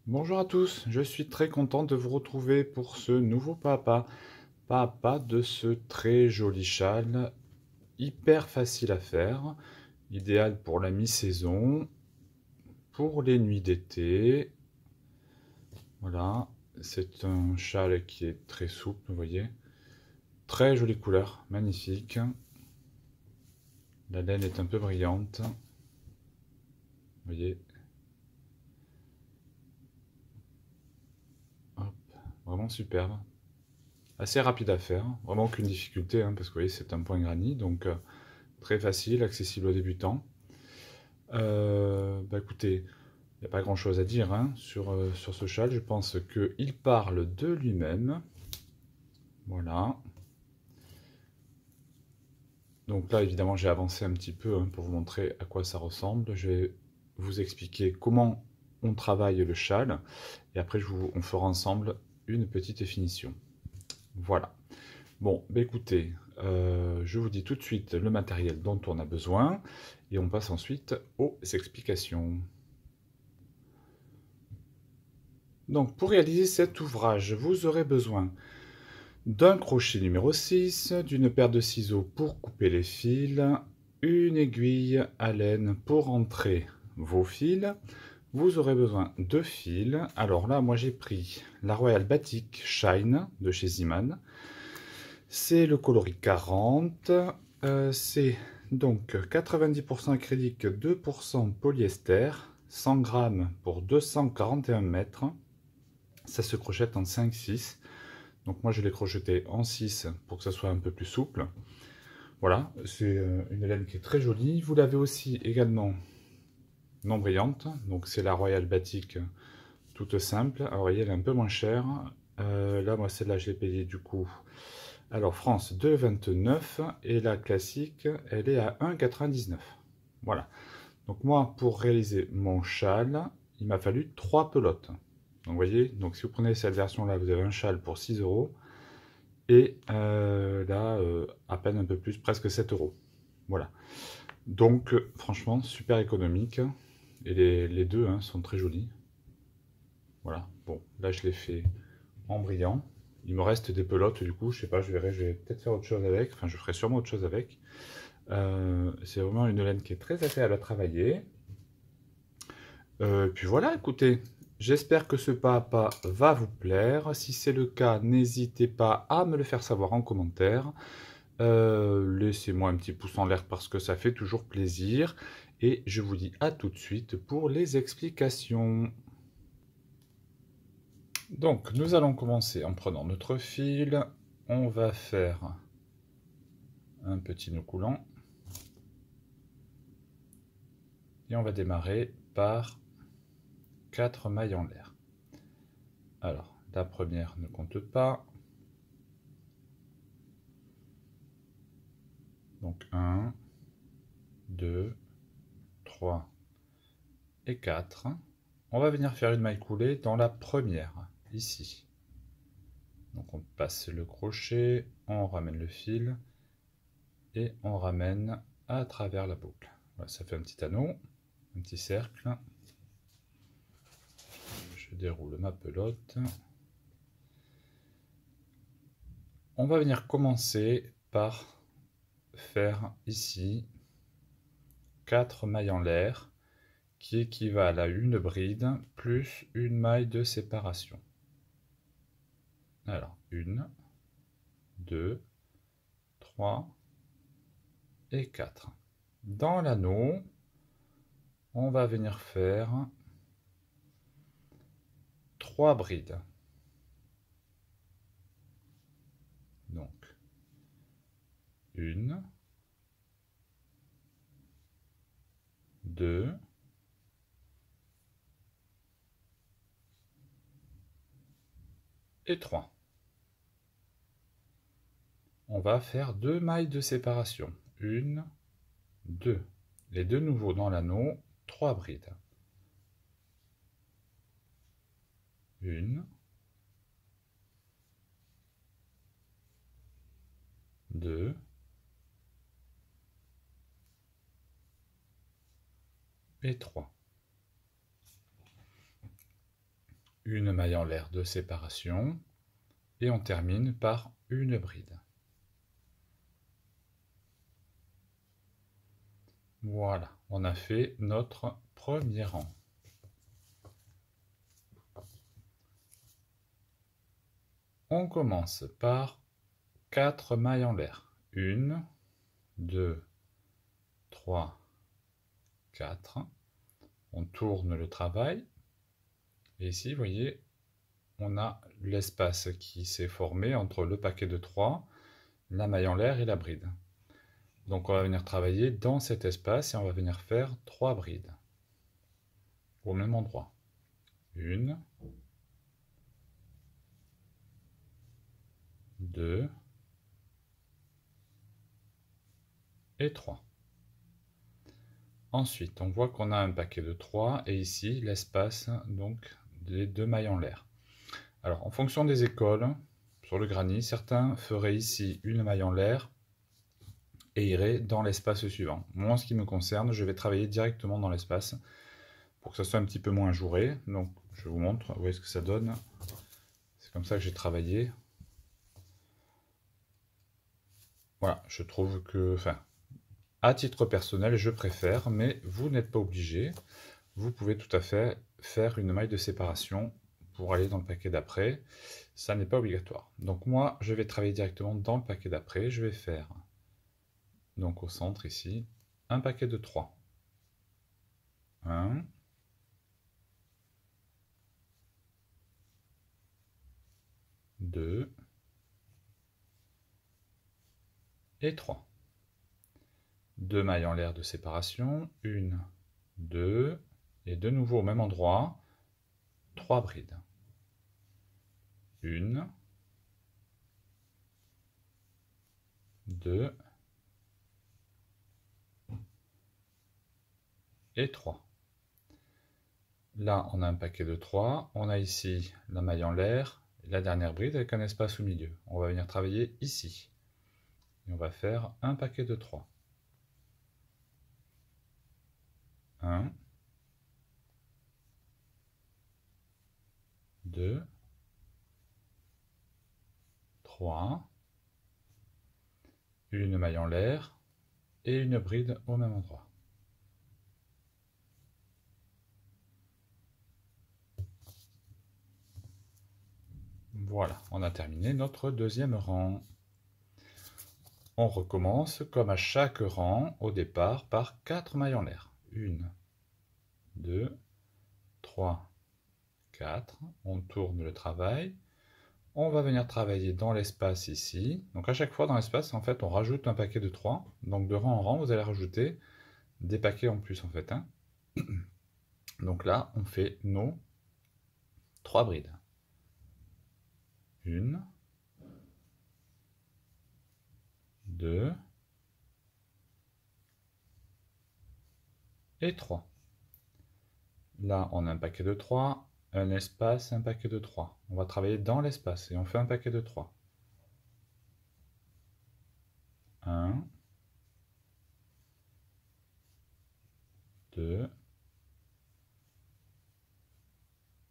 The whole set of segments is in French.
Bonjour à tous, je suis très content de vous retrouver pour ce nouveau pas à pas de ce très joli châle, hyper facile à faire, idéal pour la mi-saison, pour les nuits d'été. Voilà, c'est un châle qui est très souple, vous voyez. Très jolie couleur, magnifique. La laine est un peu brillante, vous voyez. Hop, vraiment superbe. Assez rapide à faire, vraiment aucune difficulté, hein, parce que vous voyez, c'est un point granit, donc très facile, accessible aux débutants. Bah écoutez, il n'y a pas grand-chose à dire hein, sur ce châle. Je pense qu'il parle de lui-même. Voilà. Donc là, évidemment, j'ai avancé un petit peu hein, pour vous montrer à quoi ça ressemble. Je vais vous expliquer comment on travaille le châle. Et après, on fera ensemble une petite finition. Voilà. Bon, bah écoutez, je vous dis tout de suite le matériel dont on a besoin. Et on passe ensuite aux explications. Donc, pour réaliser cet ouvrage, vous aurez besoin d'un crochet numéro 6, d'une paire de ciseaux pour couper les fils, une aiguille à laine pour entrer vos fils. Vous aurez besoin de fils. Alors là, moi j'ai pris la Royal Batik Shine de chez Ziman. C'est le coloris 40. C'est donc 90% acrylique, 2% polyester, 100 grammes pour 241 mètres. Ça se crochette en 5-6. Donc moi je l'ai crocheté en 6 pour que ça soit un peu plus souple. Voilà, c'est une laine qui est très jolie. Vous l'avez aussi également non brillante. Donc c'est la Royal Batik toute simple. Alors vous voyez, elle est un peu moins chère. Là, moi celle-là je l'ai payée du coup. Alors France 2,29 et la classique elle est à 1,99. Voilà. Donc moi pour réaliser mon châle, il m'a fallu 3 pelotes. Donc vous voyez, donc si vous prenez cette version là, vous avez un châle pour 6 euros. Et là, à peine un peu plus, presque 7 euros. Voilà. Donc, franchement, super économique. Et les deux hein, sont très jolis. Voilà. Bon, là, je l'ai fait en brillant. Il me reste des pelotes, du coup, je sais pas, je verrai, je vais peut-être faire autre chose avec. Enfin, je ferai sûrement autre chose avec. C'est vraiment une laine qui est très agréable à travailler. Puis voilà, écoutez, j'espère que ce pas à pas va vous plaire. Si c'est le cas, n'hésitez pas à me le faire savoir en commentaire. Laissez-moi un petit pouce en l'air parce que ça fait toujours plaisir. Et je vous dis à tout de suite pour les explications. Donc, nous allons commencer en prenant notre fil. On va faire un petit nœud coulant. Et on va démarrer par 4 mailles en l'air. Alors, la première ne compte pas. Donc 1, 2, 3 et 4. On va venir faire une maille coulée dans la première, ici. Donc on passe le crochet, on ramène le fil et on ramène à travers la boucle. Voilà, ça fait un petit anneau, un petit cercle. Je déroule ma pelote. On va venir commencer par faire ici 4 mailles en l'air qui équivalent à une bride plus une maille de séparation. Alors, 1, 2, 3 et 4. Dans l'anneau, on va venir faire 3 brides. Donc, 1, 2, et 3. On va faire 2 mailles de séparation. 1, 2. Et de nouveau dans l'anneau, 3 brides. 1, 2, et 3. une maille en l'air de séparation et on termine par une bride. Voilà, on a fait notre premier rang. On commence par 4 mailles en l'air. 1, 2, 3, 4. On tourne le travail. Et ici, vous voyez, on a l'espace qui s'est formé entre le paquet de 3, la maille en l'air et la bride. Donc on va venir travailler dans cet espace et on va venir faire 3 brides au même endroit. 1, 2 et 3. Ensuite, on voit qu'on a un paquet de 3 et ici l'espace donc des 2 mailles en l'air. Alors en fonction des écoles, sur le granit, certains feraient ici une maille en l'air et iraient dans l'espace suivant. Moi, en ce qui me concerne, je vais travailler directement dans l'espace pour que ça soit un petit peu moins ajouré. Donc je vous montre, vous voyez ce que ça donne. C'est comme ça que j'ai travaillé. Voilà, je trouve que, enfin, à titre personnel, je préfère, mais vous n'êtes pas obligé. Vous pouvez tout à fait faire une maille de séparation pour aller dans le paquet d'après. Ça n'est pas obligatoire. Donc moi, je vais travailler directement dans le paquet d'après. Je vais faire, donc au centre ici, un paquet de 3. 1, 2 et 3. 2 mailles en l'air de séparation, 1, 2, et de nouveau au même endroit, 3 brides. 1, 2 et 3. Là, on a un paquet de 3, on a ici la maille en l'air, la dernière bride avec un espace au milieu. On va venir travailler ici. Et on va faire un paquet de 3. 1, 2, 3, une maille en l'air et une bride au même endroit. Voilà, on a terminé notre deuxième rang. On recommence comme à chaque rang au départ par 4 mailles en l'air. 1, 2, 3, 4. On tourne le travail. On va venir travailler dans l'espace ici. Donc à chaque fois dans l'espace, en fait, on rajoute un paquet de 3. Donc de rang en rang, vous allez rajouter des paquets en plus en fait. Hein. Donc là, on fait nos 3 brides. 1, 2 et 3. Là, on a un paquet de 3, un espace, un paquet de 3. On va travailler dans l'espace et on fait un paquet de 3. 1, 2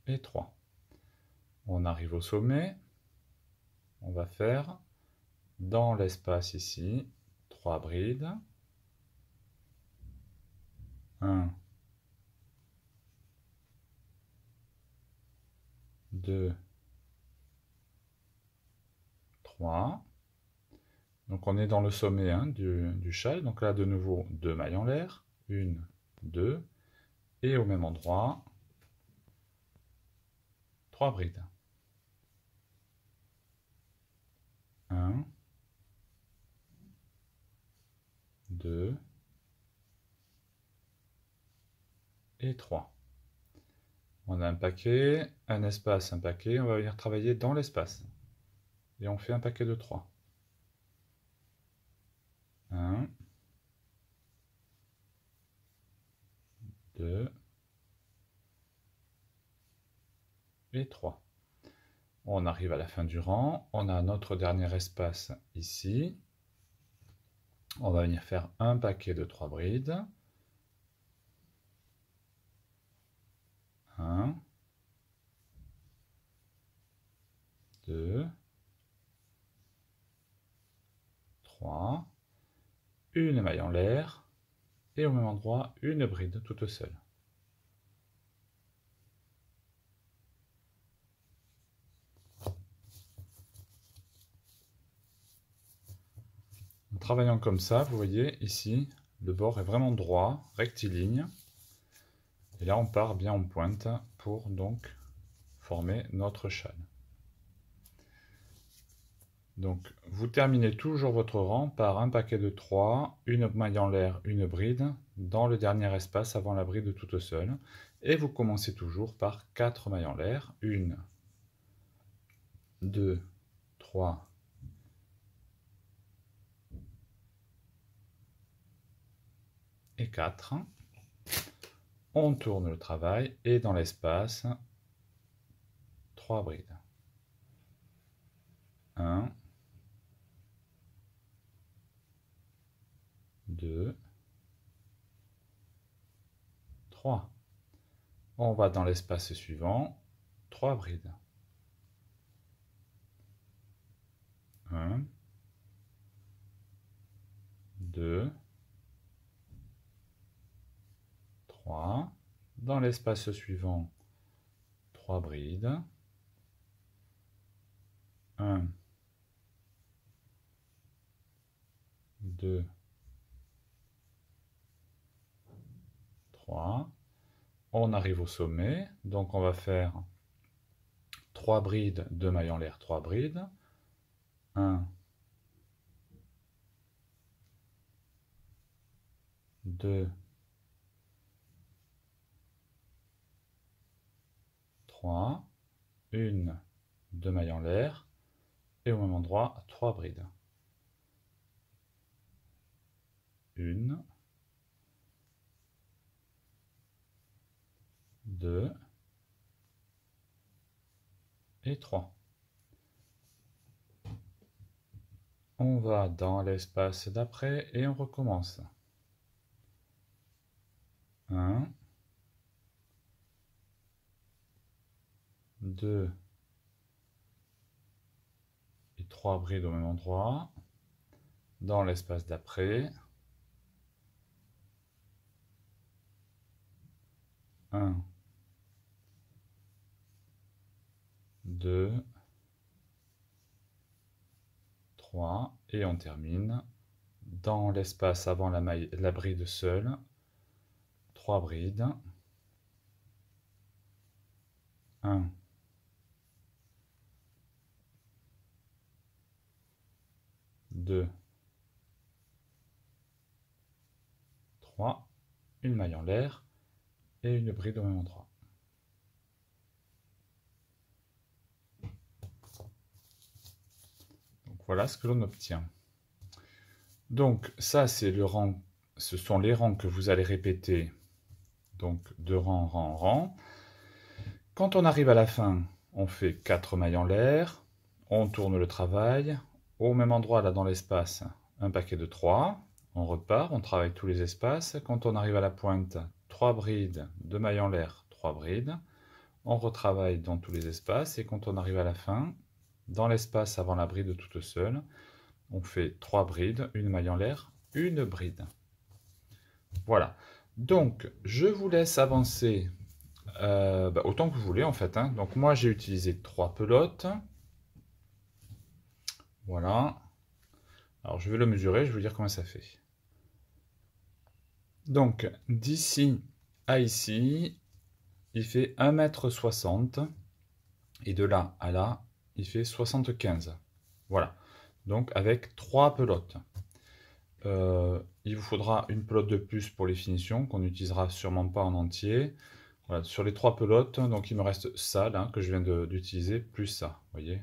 et 3. On arrive au sommet. On va faire dans l'espace ici 3 brides. 1, 2, 3. Donc on est dans le sommet hein, du châle. Donc là de nouveau 2 mailles en l'air. 1, 2. Et au même endroit, 3 brides. 1, 2 et 3. On a un paquet, un espace, un paquet. On va venir travailler dans l'espace. Et on fait un paquet de 3. 1, 2 et 3. On arrive à la fin du rang. On a notre dernier espace ici. On va venir faire un paquet de 3 brides. 1, 3, une maille en l'air, et au même endroit, une bride toute seule. En travaillant comme ça, vous voyez ici, le bord est vraiment droit, rectiligne. Et là, on part bien en pointe pour donc former notre châle. Donc, vous terminez toujours votre rang par un paquet de 3, une maille en l'air, une bride, dans le dernier espace avant la bride toute seule. Et vous commencez toujours par 4 mailles en l'air. 1, 2, 3, et 4. On tourne le travail et dans l'espace, 3 brides. 1, 2, 3. On va dans l'espace suivant, 3 brides. 1, 2, 3. Dans l'espace suivant, 3 brides. 1, 2, 3. On arrive au sommet, donc on va faire 3 brides, 2 mailles en l'air, 3 brides. 1, 2, 3. 1, 2 mailles en l'air. Et au même endroit, 3 brides. 1, 2 et 3. On va dans l'espace d'après et on recommence. 1, 2 et 3 brides au même endroit. Dans l'espace d'après. 1, 2, 3 et on termine dans l'espace avant la bride seule, 3 brides. 1, 2, 3, une maille en l'air et une bride au même endroit. Donc voilà ce que l'on obtient. Donc ça c'est le rang, ce sont les rangs que vous allez répéter, donc de rang, rang, rang. Quand on arrive à la fin, on fait 4 mailles en l'air, on tourne le travail, au même endroit là dans l'espace, un paquet de 3, on repart, on travaille tous les espaces. Quand on arrive à la pointe, 3 brides, 2 mailles en l'air, 3 brides, on retravaille dans tous les espaces et quand on arrive à la fin, dans l'espace avant la bride toute seule, on fait 3 brides, une maille en l'air, une bride. Voilà. Donc, je vous laisse avancer autant que vous voulez en fait. Donc moi j'ai utilisé 3 pelotes. Voilà. Alors je vais le mesurer, je vais vous dire combien ça fait. Donc d'ici à ici, il fait 1,60 m. Et de là à là, il fait 75. Voilà. Donc avec 3 pelotes. Il vous faudra une pelote de plus pour les finitions, qu'on n'utilisera sûrement pas en entier. Voilà, sur les 3 pelotes, donc il me reste ça là, que je viens d'utiliser, plus ça, vous voyez.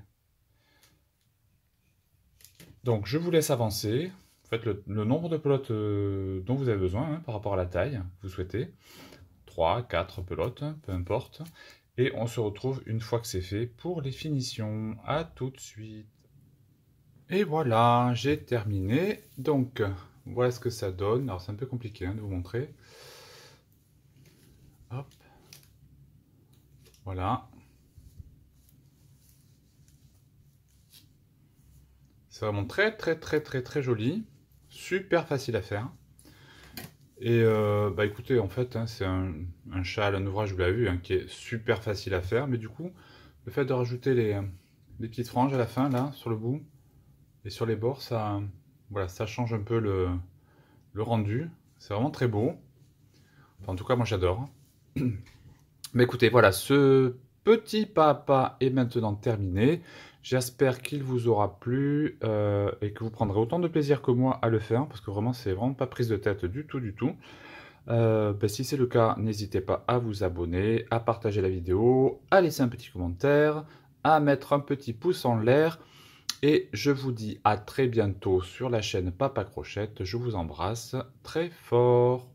Donc je vous laisse avancer. Faites le nombre de pelotes dont vous avez besoin par rapport à la taille que vous souhaitez. 3, 4 pelotes, peu importe. Et on se retrouve une fois que c'est fait pour les finitions. À tout de suite. Et voilà, j'ai terminé. Donc, voilà ce que ça donne. Alors, c'est un peu compliqué de vous montrer. Hop. Voilà. C'est vraiment très joli. Super facile à faire. Et bah écoutez, en fait, hein, c'est un châle, un ouvrage, vous l'avez vu, hein, qui est super facile à faire. Mais du coup, le fait de rajouter les petites franges à la fin, là, sur le bout et sur les bords, ça, voilà, ça change un peu le rendu. C'est vraiment très beau. Enfin, en tout cas, moi j'adore. Mais écoutez, voilà, ce petit pas à pas est maintenant terminé. J'espère qu'il vous aura plu et que vous prendrez autant de plaisir que moi à le faire, parce que vraiment, c'est vraiment pas prise de tête du tout, du tout. Ben, si c'est le cas, n'hésitez pas à vous abonner, à partager la vidéo, à laisser un petit commentaire, à mettre un petit pouce en l'air. Et je vous dis à très bientôt sur la chaîne Papa Crochette. Je vous embrasse très fort.